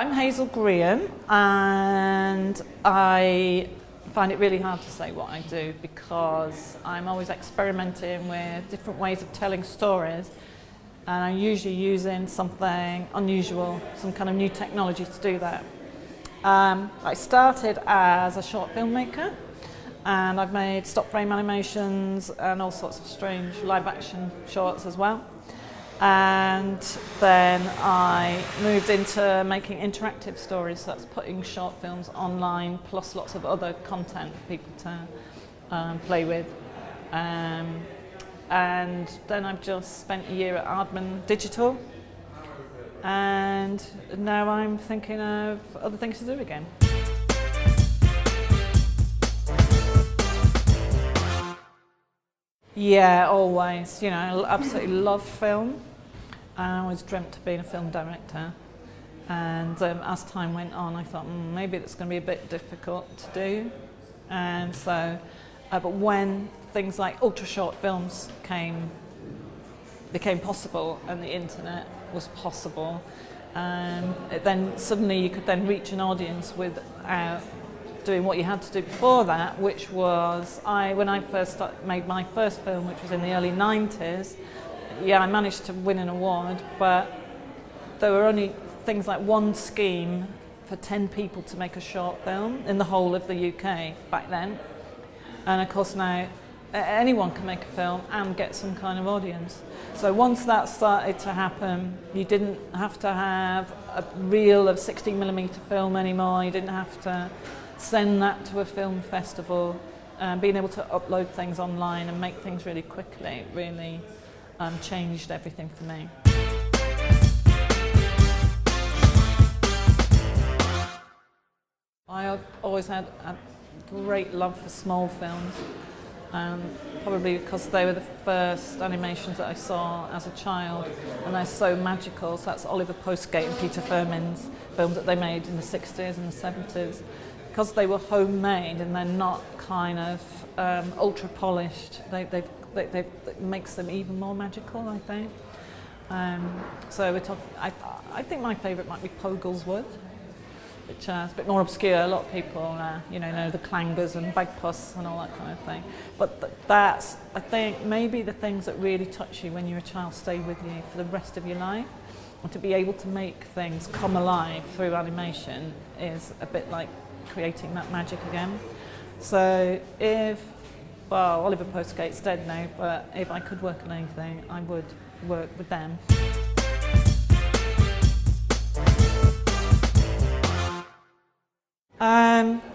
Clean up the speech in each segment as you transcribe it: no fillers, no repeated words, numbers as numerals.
I'm Hazel Grian, and I find it really hard to say what I do because I'm always experimenting with different ways of telling stories, and I'm usually using something unusual, some kind of new technology to do that. I started as a short filmmaker, and I've made stop frame animations and all sorts of strange live action shorts as well. And then I moved into making interactive stories, so that's putting short films online plus lots of other content for people to play with. And then I've just spent a year at Aardman Digital, and now I'm thinking of other things to do again. Yeah, always. You know, I absolutely love film. I always dreamt of being a film director, and as time went on I thought maybe it's going to be a bit difficult to do, and so but when things like ultra short films became possible and the internet was possible, then suddenly you could then reach an audience without doing what you had to do before that, which was when I first made my first film, which was in the early 90s. Yeah, I managed to win an award, but there were only things like one scheme for 10 people to make a short film in the whole of the UK back then. And of course now anyone can make a film and get some kind of audience. So once that started to happen, you didn't have to have a reel of 16mm film anymore, you didn't have to send that to a film festival. Being able to upload things online and make things really quickly really changed everything for me. I've always had a great love for small films, probably because they were the first animations that I saw as a child, and they're so magical. So that's Oliver Postgate and Peter Firmin's films that they made in the 60s and the 70s. Because they were homemade and they're not kind of ultra polished, it makes them even more magical, I think. So we're talking. I think my favourite might be Poggleswood, which is a bit more obscure. A lot of people, know the clangers and bagpuss and all that kind of thing. But that's, I think, maybe the things that really touch you when you're a child stay with you for the rest of your life. And to be able to make things come alive through animation is a bit like creating that magic again. So Oliver Postgate's dead now, but if I could work on anything, I would work with them.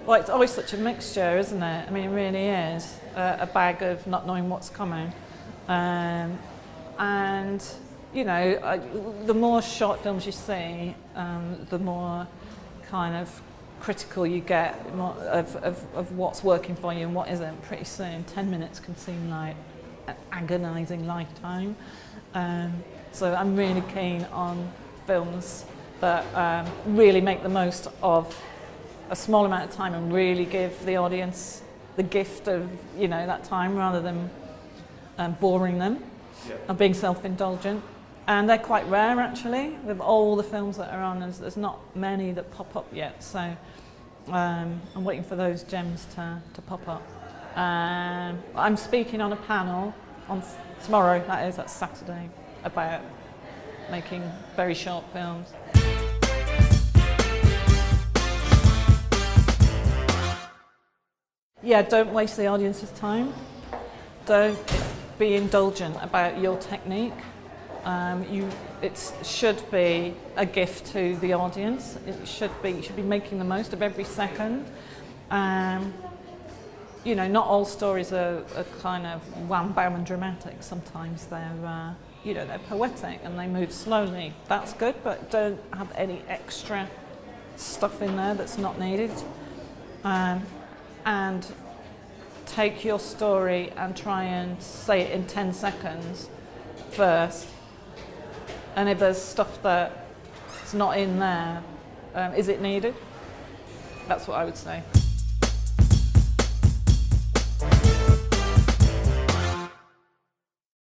Well, it's always such a mixture, isn't it? I mean, it really is a bag of not knowing what's coming. And the more short films you see, the more kind of critical you get of what's working for you and what isn't. Pretty soon 10 minutes can seem like an agonising lifetime. So I'm really keen on films that really make the most of a small amount of time and really give the audience the gift of that time rather than boring them and being self-indulgent. And they're quite rare, actually, with all the films that are on. There's not many that pop up yet, so I'm waiting for those gems to pop up. I'm speaking on a panel on tomorrow, that's Saturday, about making very short films. Yeah, don't waste the audience's time. Don't be indulgent about your technique. It should be a gift to the audience. You should be making the most of every second. Not all stories are kind of wham bam and dramatic. Sometimes they're they're poetic and they move slowly. That's good, but don't have any extra stuff in there that's not needed. And take your story and try and say it in 10 seconds first. And if there's stuff that's not in there, is it needed? That's what I would say.